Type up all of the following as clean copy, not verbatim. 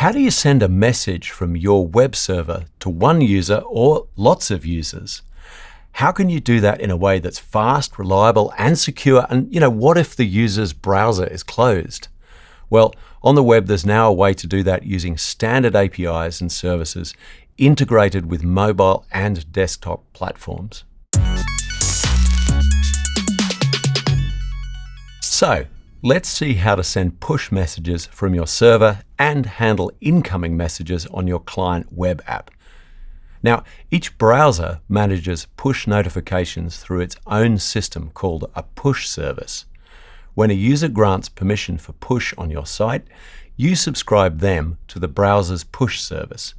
How do you send a message from your web server to one user or lots of users? How can you do that in a way that's fast, reliable, and secure? And, what if the user's browser is closed? Well, on the web, there's now a way to do that using standard APIs and services integrated with mobile and desktop platforms. So, let's see how to send push messages from your server and handle incoming messages on your client web app. Now, each browser manages push notifications through its own system called a push service. When a user grants permission for push on your site, you subscribe them to the browser's push service.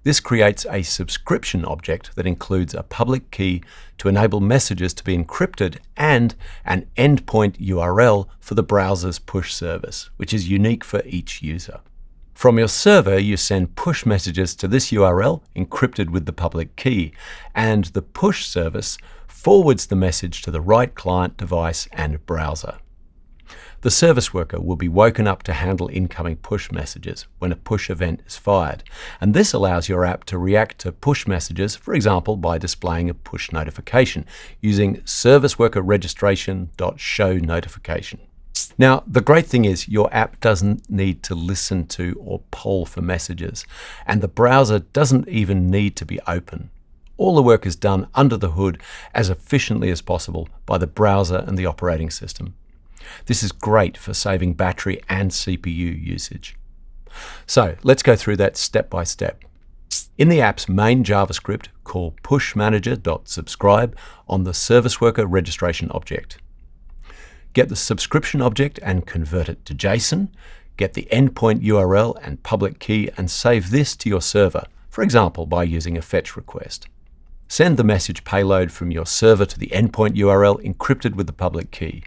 This creates a subscription object that includes a public key to enable messages to be encrypted and an endpoint URL for the browser's push service, which is unique for each user. From your server, you send push messages to this URL encrypted with the public key, and the push service forwards the message to the right client device and browser. The service worker will be woken up to handle incoming push messages when a push event is fired, and this allows your app to react to push messages, for example, by displaying a push notification using serviceworkerregistration.showNotification. Now, the great thing is your app doesn't need to listen to or poll for messages, and the browser doesn't even need to be open. All the work is done under the hood as efficiently as possible by the browser and the operating system. This is great for saving battery and CPU usage. So let's go through that step by step. In the app's main JavaScript, call pushmanager.subscribe on the service worker registration object. Get the subscription object and convert it to JSON. Get the endpoint URL and public key and save this to your server, for example, by using a fetch request. Send the message payload from your server to the endpoint URL encrypted with the public key.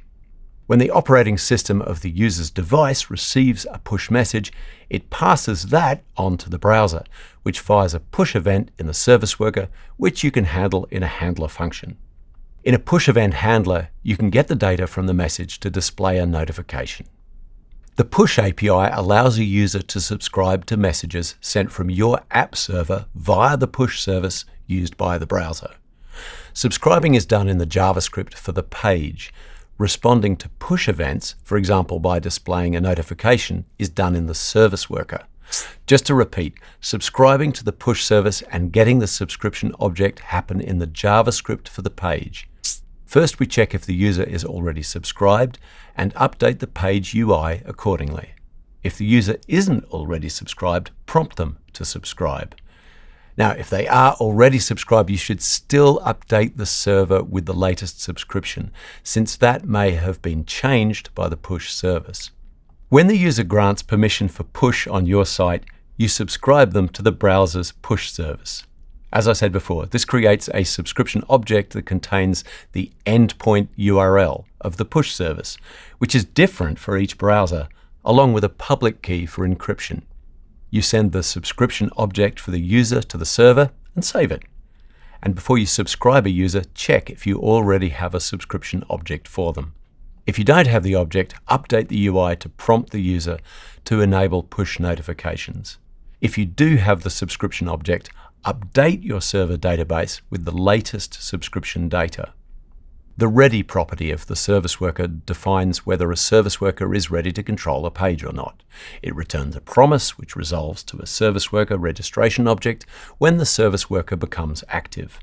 When the operating system of the user's device receives a push message, it passes that on to the browser, which fires a push event in the service worker, which you can handle in a handler function. In a push event handler, you can get the data from the message to display a notification. The Push API allows a user to subscribe to messages sent from your app server via the push service used by the browser. Subscribing is done in the JavaScript for the page. Responding to push events, for example by displaying a notification, is done in the service worker. Just to repeat, subscribing to the push service and getting the subscription object happen in the JavaScript for the page. First, we check if the user is already subscribed and update the page UI accordingly. If the user isn't already subscribed, prompt them to subscribe. Now, if they are already subscribed, you should still update the server with the latest subscription, since that may have been changed by the push service. When the user grants permission for push on your site, you subscribe them to the browser's push service. As I said before, this creates a subscription object that contains the endpoint URL of the push service, which is different for each browser, along with a public key for encryption. You send the subscription object for the user to the server and save it. And before you subscribe a user, check if you already have a subscription object for them. If you don't have the object, update the UI to prompt the user to enable push notifications. If you do have the subscription object, update your server database with the latest subscription data. The ready property of the service worker defines whether a service worker is ready to control a page or not. It returns a promise which resolves to a service worker registration object when the service worker becomes active.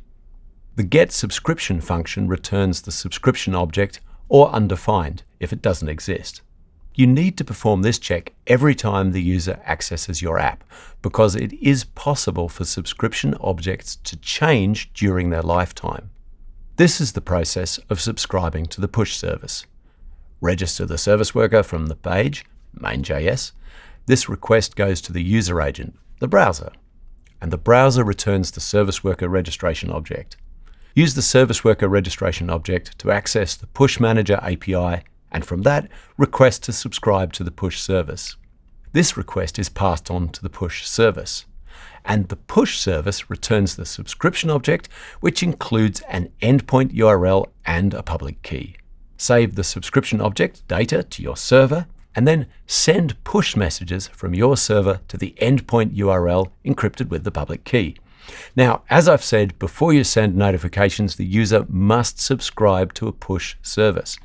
The getSubscription function returns the subscription object or undefined if it doesn't exist. You need to perform this check every time the user accesses your app because it is possible for subscription objects to change during their lifetime. This is the process of subscribing to the push service. Register the service worker from the page, main.js. This request goes to the user agent, the browser, and the browser returns the service worker registration object. Use the service worker registration object to access the Push Manager API, and from that, request to subscribe to the push service. This request is passed on to the push service. And the push service returns the subscription object, which includes an endpoint URL and a public key. Save the subscription object data to your server and then send push messages from your server to the endpoint URL encrypted with the public key. Now, as I've said, before you send notifications, the user must subscribe to a push service.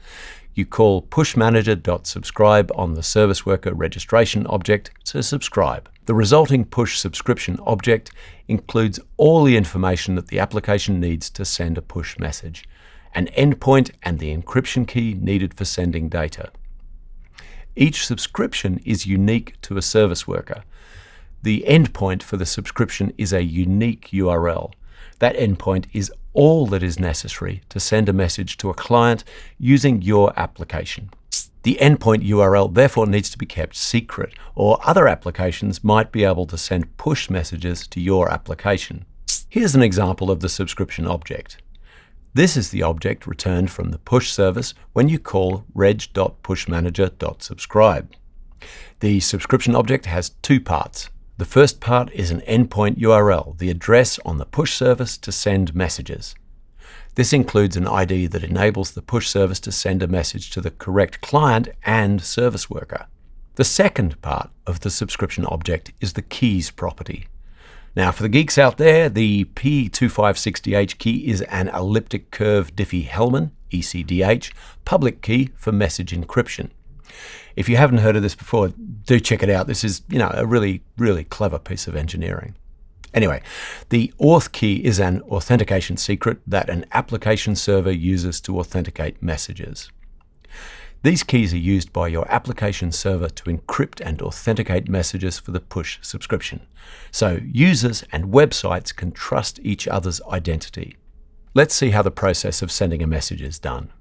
You call pushmanager.subscribe on the service worker registration object to subscribe. The resulting push subscription object includes all the information that the application needs to send a push message, an endpoint and the encryption key needed for sending data. Each subscription is unique to a service worker. The endpoint for the subscription is a unique URL. That endpoint is all that is necessary to send a message to a client using your application. The endpoint URL therefore needs to be kept secret, or other applications might be able to send push messages to your application. Here's an example of the subscription object. This is the object returned from the push service when you call reg.pushmanager.subscribe. The subscription object has two parts. The first part is an endpoint URL, the address on the push service to send messages. This includes an ID that enables the push service to send a message to the correct client and service worker. The second part of the subscription object is the keys property. Now, for the geeks out there, the P2560H key is an elliptic curve Diffie-Hellman, ECDH, public key for message encryption. If you haven't heard of this before, do check it out. This is, a really, really clever piece of engineering. Anyway, the auth key is an authentication secret that an application server uses to authenticate messages. These keys are used by your application server to encrypt and authenticate messages for the push subscription, so users and websites can trust each other's identity. Let's see how the process of sending a message is done.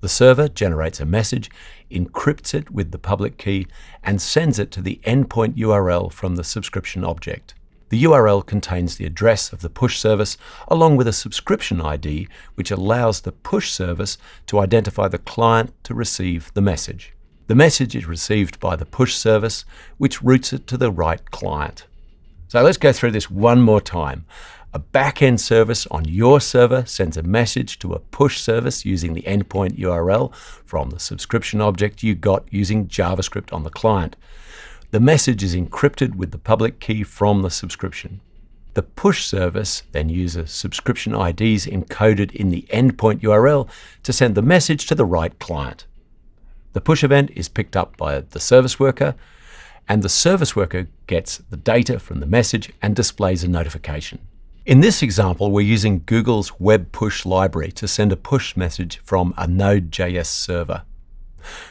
The server generates a message, encrypts it with the public key, and sends it to the endpoint URL from the subscription object. The URL contains the address of the push service along with a subscription ID, which allows the push service to identify the client to receive the message. The message is received by the push service, which routes it to the right client. So let's go through this one more time. A back-end service on your server sends a message to a push service using the endpoint URL from the subscription object you got using JavaScript on the client. The message is encrypted with the public key from the subscription. The push service then uses subscription IDs encoded in the endpoint URL to send the message to the right client. The push event is picked up by the service worker, and the service worker gets the data from the message and displays a notification. In this example, we're using Google's Web Push library to send a push message from a Node.js server.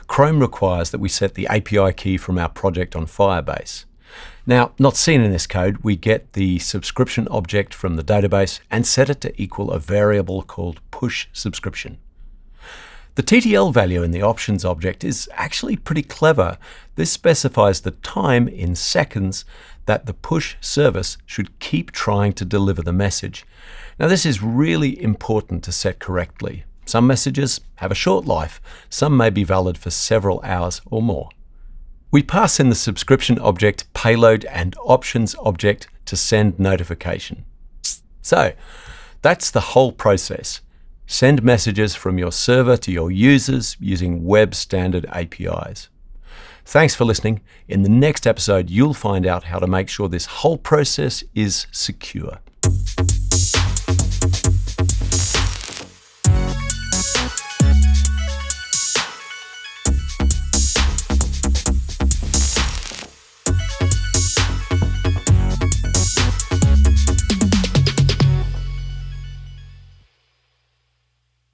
Chrome requires that we set the API key from our project on Firebase. Now, not seen in this code, we get the subscription object from the database and set it to equal a variable called push subscription. The TTL value in the options object is actually pretty clever. This specifies the time in seconds that the push service should keep trying to deliver the message. Now, this is really important to set correctly. Some messages have a short life. Some may be valid for several hours or more. We pass in the subscription object payload and options object to send notification. So that's the whole process. Send messages from your server to your users using web standard APIs. Thanks for listening. In the next episode, you'll find out how to make sure this whole process is secure.